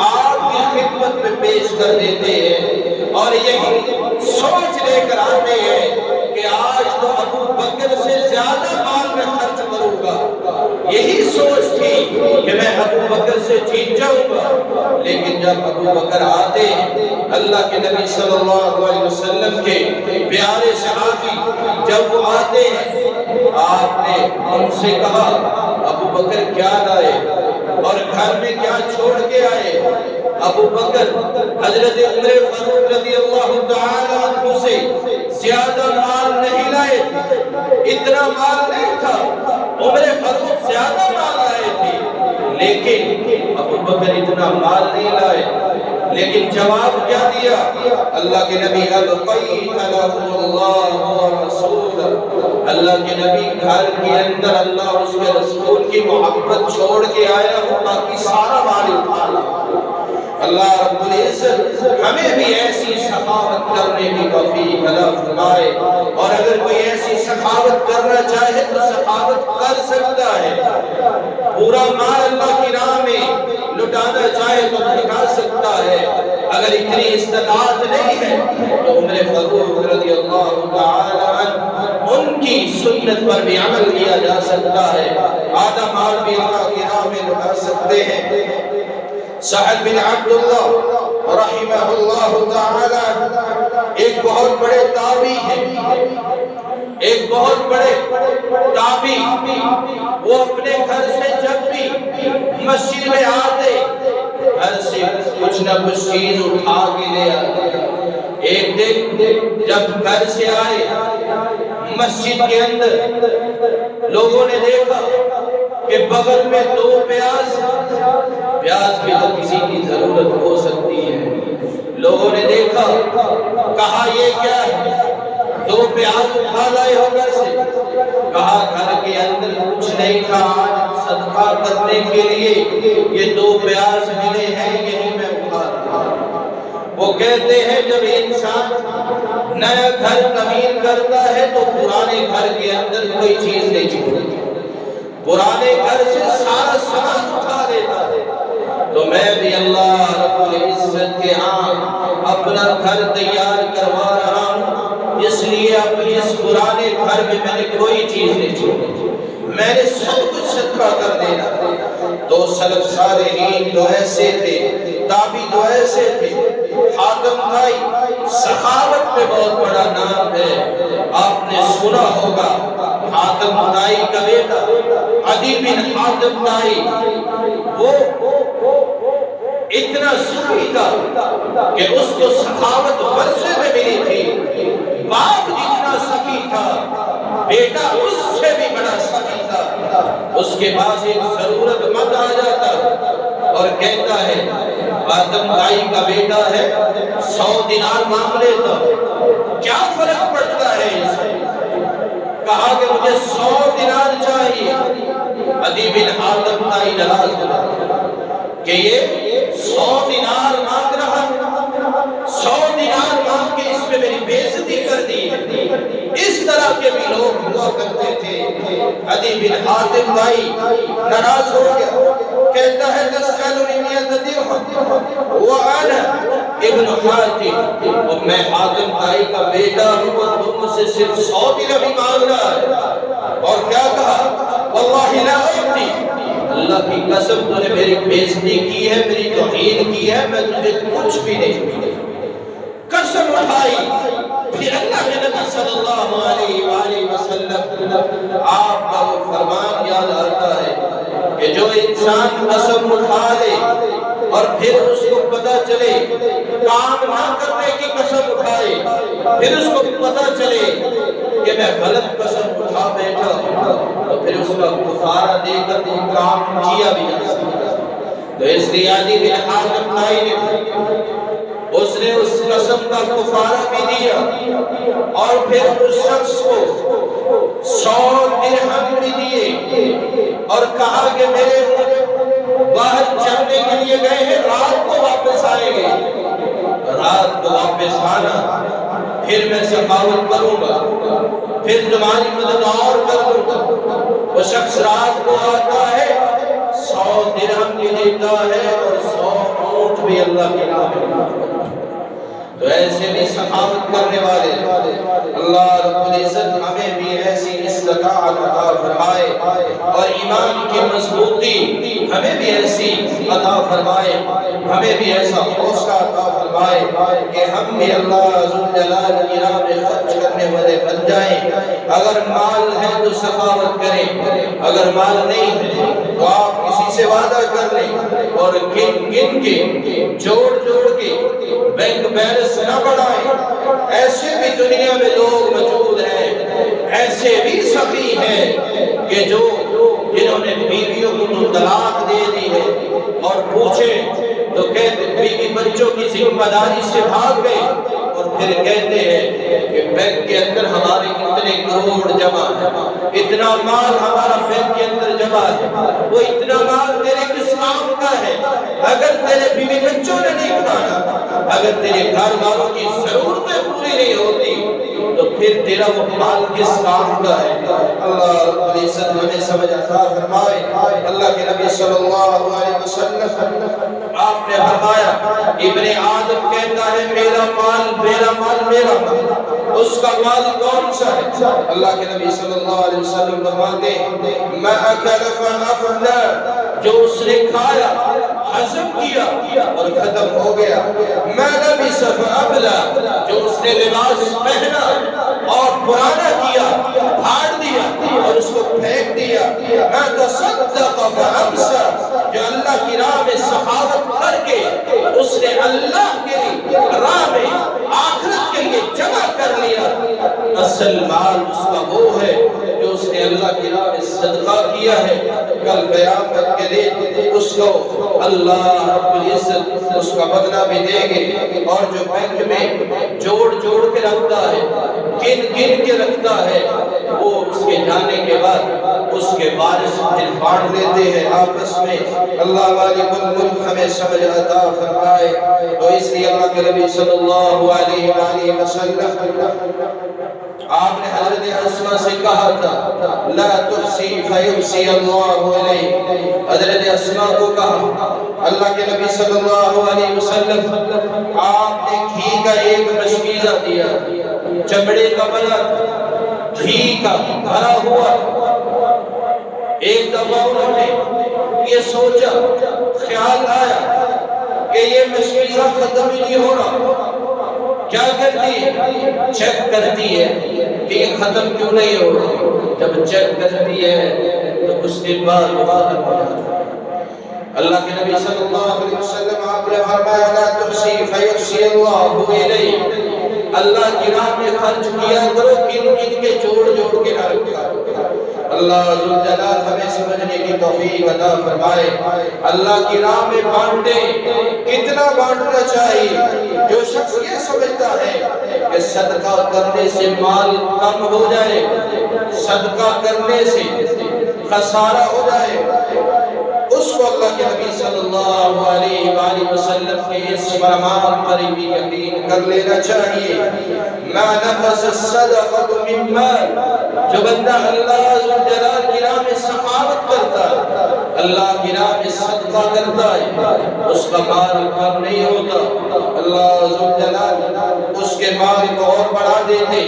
Speaker 1: آپ کی خدمت میں پیش کر دیتے ہیں اور یہی سوچ لے کر آتے ہیں کہ آج تو ابو بکر سے زیادہ مال میں خرچ کروں گا۔ یہی سوچ تھی کہ میں ابو بکر سے جیت جاؤں گا، لیکن جب ابو بکر آتے اللہ کے نبی صلی اللہ علیہ وسلم کے پیارے صحابی جب وہ آتے ہیں، آپ نے ان سے کہا ابو بکر کیا لائے اور گھر میں کیا چھوڑ کے آئے؟ ابو بکر حضرت عمر فاروق رضی اللہ تعالی عنہ سے زیادہ مال نہیں لائے تھے، اتنا مال نہیں تھا، عمر فاروق زیادہ مال لائے تھے، لیکن ابو بکر اتنا مال نہیں لائے۔ لیکن جواب کیا دیا اللہ کے نبی؟ القیت لہ اللہ ورسول، اللہ کے نبی گھر کے اندر اللہ اور اس کے رسول کی محبت چھوڑ کے آیا ہوں تاکہ سارا مال اٹھا لے۔ اللہ رب العزت ہمیں بھی ایسی سخاوت کرنے کی توفیق عطا فرمائے، اور اگر کوئی ایسی سخاوت کرنا چاہے تو سخاوت کر سکتا ہے، پورا مال اللہ کی راہ میں لٹانا چاہے تو لٹا سکتا ہے، اگر اتنی استطاعت نہیں ہے تو عمر فاروق رضی اللہ تعالی عنہ ان کی سنت پر بھی عمل کیا جا سکتا ہے، آدھا مال بھی اللہ کی راہ میں لٹا سکتے ہیں۔ سعد بن عبداللہ رحمہ اللہ تعالی ایک بہت بڑے تابعی ہیں، ایک بہت بڑے تابعی، وہ اپنے گھر سے جب بھی مسجد میں آتے گھر سے کچھ نہ کچھ چیز اٹھا کے لے آتے۔ ایک دن جب گھر سے آئے مسجد کے اندر لوگوں نے دیکھا کہ بغل میں 2 پیاز بھی تو کسی کی ضرورت ہو سکتی ہے، لوگوں نے دیکھا، کہا یہ کیا ہے؟ 2 پیاز اٹھا لائے ہو گھر سے؟ کہا گھر کے اندر کچھ نہیں تھا، آج صدقہ کرنے کے لیے یہ 2 پیاز ملے ہیں، یہی میں اٹھا لیا۔ وہ کہتے ہیں جب انسان نیا گھر تعمیر کرتا ہے تو پرانے گھر کے اندر کوئی چیز نہیں چھوڑتی، پرانے گھر سے سارا سامان اٹھا لیتا ہے۔ تو میں بھی اللہ رب العزت کے ہاں اپنا گھر تیار کروا رہا ہوں، اس لیے اپنی اس پرانے گھر میں میں نے کوئی چیز نہیں چھوڑی، میں نے سب کچھ صدقہ کر دینا۔ تو سلف صالحین تو ایسے تھے، تابعی تو ایسے تھے۔ حاتم طائی سخاوت میں بہت بڑا نام ہے، آپ نے سنا ہوگا، حاتم طائی کا بیٹا عدی بن حاتم طائی وہ اتنا سخی تھا کہ اس کو سخاوت ورثے میں ملی تھی، باپ جتنا سخی تھا بیٹا اس سے بھی بڑا سخی تھا۔ اس کے پاس ایک ضرورت مند آ جاتا اور کہتا ہے حاتم طائی کا بیٹا ہے 100 دینار مانگ لیتا، کیا فرق پڑتا ہے اس سے؟ کہا کہ مجھے 100 دینار چاہیے۔ عدی بن حاتم طائی ناراض ہوا کہ یہ 100 دینار مانگ رہا، 100 دینار مانگ کے اس میں میری بے عزتی کر دی۔ اس طرح کے بھی لوگ ہوا کرتے تھے۔ عدی بن حاتم طائی ناراض ہو گیا، کہتا ہے تسألنی مئة درہم وأنا ابن حاتم، اور میں حاتم طائی کا بیٹا ہوں اور تم مجھ سے صرف 100 درہم ہی مانگ رہا ہے۔ اور کیا کہا؟ واللہ لا اعطی، اللہ کی قسم تو نے میری بے عزتی کی ہے، میری توہین کی ہے، میں تجھے کچھ بھی نہیں دوں۔ قسم اٹھائی۔ پھر اللہ کے نبی صلی اللہ علیہ وآلہ وسلم آپ کا وہ فرمان یاد آتا ہے کہ جو انسان قسم اٹھا لے اور پھر اس کو پتہ چلے، کام نہ کرنے کی قسم اٹھائے، پھر اس کو پتہ چلے کہ میں غلط قسم اٹھا بیٹھا ہوں، تو پھر اس کا کفارہ دے کر وہ کام کیا بھی جا سکتا۔ تو اس لیے عدی بن حاتم طائی نے اس نے اس قسم کا کفارہ بھی دیا اور پھر اس شخص کو 100 درہم بھی دیے اور کہا کہ میرے باہر چلنے کے لیے گئے ہیں، رات کو واپس آئیں گے، رات کو واپس آنا، پھر میں سخاوت کروں گا، پھر تمہاری مدد اور کر دوں گا۔ وہ شخص رات کو آتا ہے، 100 درہم بھی دیتا ہے اور 100 اونٹ بھی اللہ کے راہ میں۔ تو ایسے بھی سخاوت کرنے والے اللہ رب العزت ہمیں بھی ایسی استطاعت عطا فرمائے اور ایمان کی مضبوطی ہمیں بھی ایسی عطا فرمائے، ہمیں بھی ایسا حوصلہ عطا فرمائے کہ ہم بھی اللہ ذوالجلال کی راہ میں خرچ کرنے والے بن جائیں۔ اگر مال ہے تو سخاوت کریں، اگر مال نہیں ہے تو آپ کسی سے وعدہ کر لیں اور گن گن کے جوڑ جوڑ کے بینک بیلنس نہ بڑھائیں۔ ایسے بھی دنیا میں لوگ موجود ہیں، ایسے بھی سخی ہیں کہ جنہوں نے بیویوں کو تو طلاق دے دی ہے اور پوچھیں تو کہتے بیوی بچوں کی ذمہ داری سے بھاگ گئے اور پھر کہتے ہیں کہ بینک کے اندر ہمارے اتنے کروڑ جمع ہے، اتنا مال ہمارا بینک کے اندر جمع ہے، وہ اتنا مال تیرے کس کام کا ہے؟ اگر تیرے بیوی بچوں نے نہیں کھانا، اگر تیرے گھر والوں کی ضرورتیں پوری نہیں ہوتی، تو پھر تیرا وہ مال کس کام کا ہے؟ اللہ رب العزت ہمیں سمجھ عطا فرمائے۔ اللہ کے نبی صلی اللہ علیہ وسلم آپ نے فرمایا، ابن آدم کہتا ہے میرا مال میرا مال میرا مال، اس کا مال کون سا ہے؟ اللہ کے نبی صلی اللہ علیہ وسلم فرماتے ہیں ما اکل فافنى، جو اس نے کھایا ہضم کیا اور ختم ہو گیا، ما لبس فابلى، جو اس نے لباس پہنا اور پرانا کیا پھاڑ دیا اور اس کو پھینک دیا، ما تصدق فامسى، جو اللہ کی راہ میں سخاوت کر کے اس نے اللہ کے راہ میں آخرت کے لیے جمع کر لیا، اصل مال اس کا وہ ہے جو اس نے اللہ کی راہ میں صدقہ کیا ہے، کل قیامت کے دن اس کو اللہ رب العزت اس کا بدلہ بھی دے گے۔ اور جو بینک میں جوڑ جوڑ کے رکھتا ہے، گن گن کے رکھتا ہے، وہ اس کے جانے کے بعد اس کے وارث پھر بانٹ لیتے ہیں آپس میں۔ اللہ مالک الملک ہمیں سمجھ عطا فرمائے۔ تو اس لیے اللہ کے نبی صلی اللہ علیہ وآلہ وسلم آپ نے حضرت اسماء سے کہا تھا لا تحسی فیحسی اللہ علیہ، حضرت اسماء کو کہا اللہ کے نبی صلی اللہ علیہ وسلم آپ نے گھی کا ایک مشکیزہ دیا، چمڑے کا بنا گھی کا بھرا ہوا۔ ایک دفعہ انہوں نے یہ سوچا، خیال آیا کہ یہ مشکیزہ ختم ہی نہیں ہو رہا، کیا کرتی ہے؟ چیک کرتی ہے کہ یہ ختم کیوں نہیں ہو رہا۔ جب چیک کرتی ہے تو اس دن بعد وہ ختم ہو جاتا ہے۔ اللہ کے نبی صلی اللہ علیہ وسلم آپ نے فرمایا لا تحسی فیحسی اللہ علیہ، اللہ کی راہ میں خرچ کیا کرو، گن گن کے جوڑ جوڑ کے نہ رکھا۔ اللہ ذوالجلال ہمیں سمجھنے کی توفیق عطا فرمائے۔ اللہ کی راہ میں بانٹے، کتنا بانٹنا چاہیے؟ جو شخص یہ سمجھتا ہے کہ صدقہ کرنے سے مال کم ہو جائے، صدقہ کرنے سے خسارہ ہو جائے، اس کو اللہ کے نبی صلی اللہ علیہ وآلہ وسلم کے اس فرمان پر بھی یقین کر لینا چاہیے۔ ما نقص الصدقة من مال، جو بندہ اللہ ذوالجلال کی راہ میں سخاوت کرتا ہے، اللہ کی راہ میں صدقہ کرتا ہے، اس کا مال کم نہیں ہوتا، اللہ ذوالجلال اس کے مال کو اور بڑھا دیتے۔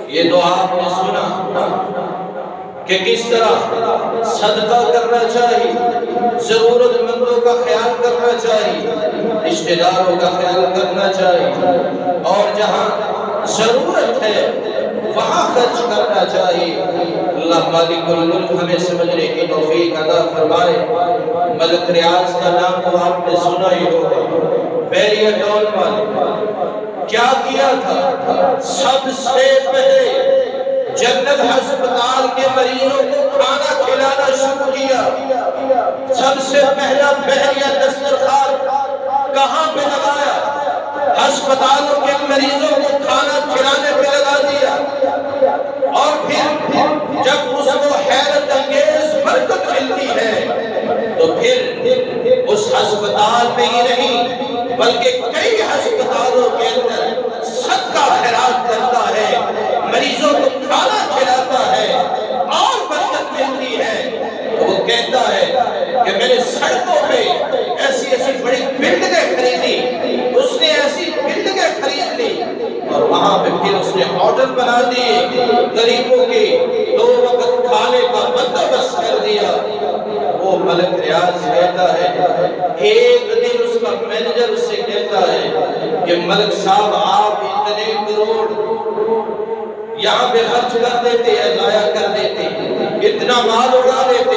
Speaker 1: یہ تو آپ نے سنا کہ کس طرح صدقہ کرنا چاہیے، ضرورت مندوں کا خیال کرنا چاہیے، رشتہ داروں کا خیال کرنا چاہیے، اور جہاں ضرورت ہے وہاں خرچ کرنا چاہیے۔ اللہ مالک الملک ہمیں سمجھنے کی توفیق عطا فرمائے۔ ملک ریاض کا نام تو آپ نے سنا ہی ہوگا، بیریا ٹاؤن والے کیا کیا تھا؟ سب سے پہلے جنت ہسپتال کے مریضوں کو کھانا کھلانا شروع کیا۔ سب سے پہلا بحریہ دسترخوان کہاں پہ لگایا؟ ہسپتالوں کے مریضوں کو کھانا کھلانے پہ لگا دیا۔ اور پھر جب اس کو حیرت انگیز برکت ملتی ہے تو پھر اس ہسپتال میں ہی نہیں بلکہ کئی ہسپتالوں کے اندر صدقہ خیرات کرتا ہے، مریضوں کو کھانا کھلاتا ہے اور برکت ملتی ہے۔ تو وہ کہتا ہے کہ میں نے سڑکوں پہ ایسی ایسی بڑی بلڈنگیں خریدی، اس نے ایسی بلڈنگیں خرید لی اور وہاں پہ پھر اس نے ہوٹل بنا دیے، غریبوں کے 2 وقت کھانے کا بندوبست کر دیا۔ وہ ملک ریاض کہتا ہے ایک دن اس کا مینیجر اس سے کہتا ہے کہ ملک صاحب آپ اتنے کروڑ یہاں پہ خرچ کر دیتے ہیں، ضائع کر دیتے ہیں، اتنا مال اڑا دیتے،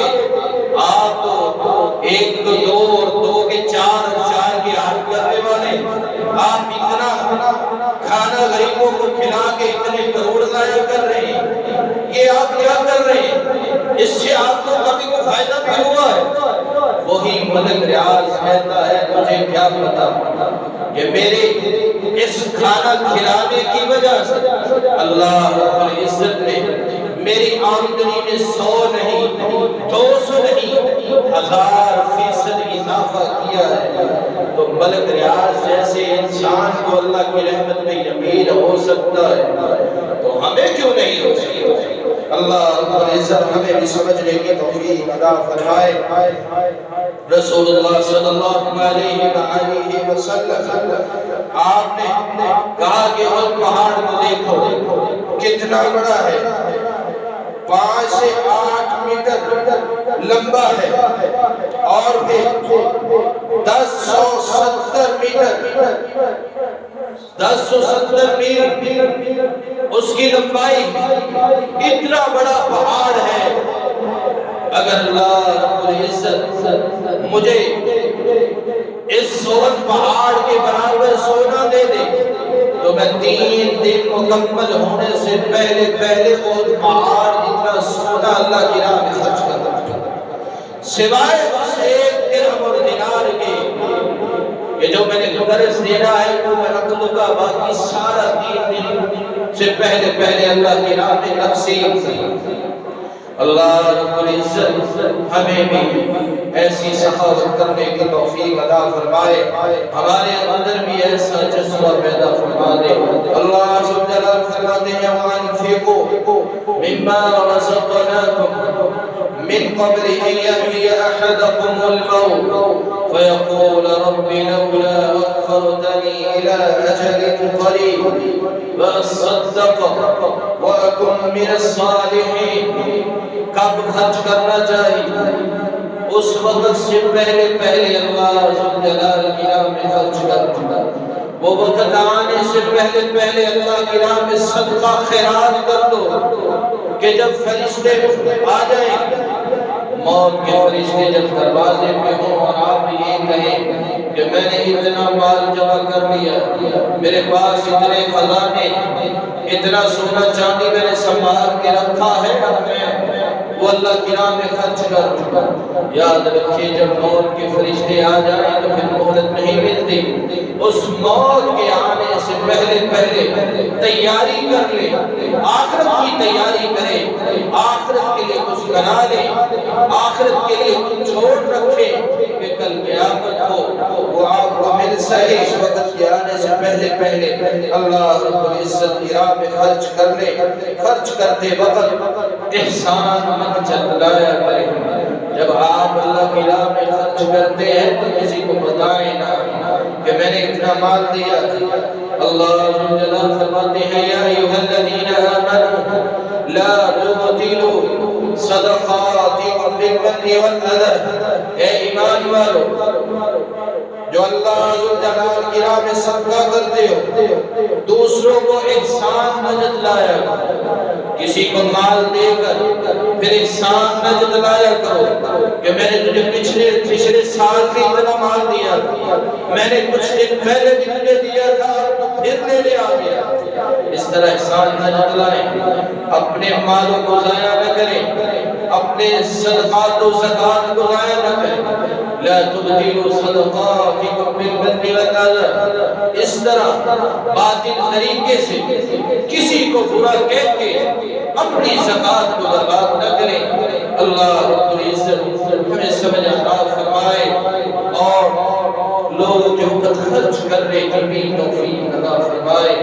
Speaker 1: آپ تو 1 کو 2 اور 2 کے 4 اور 4 کے 8 کرنے والے، آپ اتنا کھانا غریبوں کو کھلا کے اتنے کروڑ ضائع کر رہے ہیں، یہ آپ کیا کر رہے ہیں؟ اس سے آپ کو کبھی کوئی فائدہ بھی ہوا ہے؟ وہی ملک ریاض کہتا ہے تجھے کیا پتا کہ میرے اس کھانا کھلانے کی وجہ سے اللہ رب العزت نے میری آمدنی میں 100 نہیں 200 نہیں 1000% اضافہ کیا ہے، تو ملک ریاض جیسے انسان کو اللہ کی رحمت میں یقین ہو سکتا ہے، تو ہمیں کیوں نہیں ہو سکتا؟ اللہ رب العزت ہمیں بھی سمجھنے کی توفیق عطا فرمائے۔ رسول اللہ صلی اللہ علیہ وسلم آپ نے کہا کہ اس پہاڑ کو دیکھو کتنا بڑا ہے، 5 سے 8 میٹر لمبا ہے، اور پھر 1070 میٹر 1070 میل اس کی لمبائی، اتنا بڑا پہاڑ ہے۔ اگر اللہ رب العزت مجھے اس سون پہاڑ کے برابر سونا دے دے تو میں 3 دن مکمل ہونے سے پہلے وہ پہاڑ اتنا سونا اللہ کی راہ میں خرچ کر دوں، سوائے بس 1 درہم اور دینار کے۔ یہ جو میں نے درس دینا ہے وہ میں رکھ لوں گا، باقی سارا 3 دن سے پہلے اللہ کی راہ میں تقسیم کی۔ اللہ رب العزت ہمیں بھی ایسی سخاوت کرنے کی توفیق عطا فرمائے، ہمارے اندر بھی ایسا جذبہ پیدا فرما دے۔ اللہ سب جلال فرماتے ہیں وَأَنفِقُوا مِمَّا رَزَقْنَاكُمْ مِن قَبْلِ أَن يَأْتِيَ أَحَدَكُمُ الْمَوْتُ فَيَقُولَ رَبِّ لَوْلَا أَخَّرْتَنِي إِلَى أَجَلٍ قَرِيبٍ فَأَصَّدَّقَ وَأَكُن مِّنَ الصَّالِحِينَ۔ کب خرچ کرنا چاہیے؟ اس وقت سے پہلے اللہ سب جلال کی راہ میں خرچ کرنا، وہ وقت آنے سے پہلے اللہ کی راہ میں صدقہ خیرات کر دو کہ جب فرشتے آ جائیں، موت کے فرشتے جب دروازے پہ ہوں اور آپ یہ کہیں کہ میں نے اتنا مال جمع کر لیا، میرے پاس اتنے خزانے، اتنا سونا چاندی میں نے سنبھال کے رکھا ہے، وہ اللہ کی راہ میں خرچ کر۔ یاد رکھیے جب موت کے فرشتے آ جائیں تو پھر مہلت نہیں ملتی، اس موت کے آنے سے پہلے تیاری کر لے، آخرت کی تیاری کرے، آخرت کے لیے کچھ بنا لے، آخرت کے لیے کچھ چھوڑ رکھے کہ کل قیامت ہو وہ آپ کو مل سکے۔ اس وقت کے آنے سے پہلے اللہ رب العزت کی راہ میں خرچ کر لے۔ خرچ کرتے وقت احسان مت جتلایا کریں، جب آپ اللہ کی راہ میں خرچ کرتے ہیں تو کسی کو بتائیں نہ کہ میں نے اتنا مال دیا۔ اللہ جل فرماتے ہیں یا ایھا الذین آمنوا لا تبطلوا صدقاتکم بالمن والأذى۔ اے ایمان والو جو اللہ جلال کی راہ میں صدقہ کرتے ہو، دوسروں کو احسان نہ جتلایا، کسی کو مال دے کر پھر احسان نہ جتلایا کرو کہ میں نے تجھے پچھلے سال بھی اتنا مال دیا، میں نے کچھ دن پہلے بھی تجھے دیا تھا تو پھر لے آ گیا۔ اس طرح احسان نہ جتلائیں، اپنے مالوں کو ضائع نہ کریں، اپنے صدقات و زکات کو ضائع نہ کریں۔ لا تبطلوا صدقاتکم بالمن والأذى۔ اس طرح باطل طریقے سے کسی کو برا کہہ کے اپنی زکات کو برباد نہ کریں۔ اللہ رب العزت ہمیں سمجھ عطا فرمائے اور لوگوں کے اوپر خرچ کرنے کی بھی توفیق عطا فرمائے۔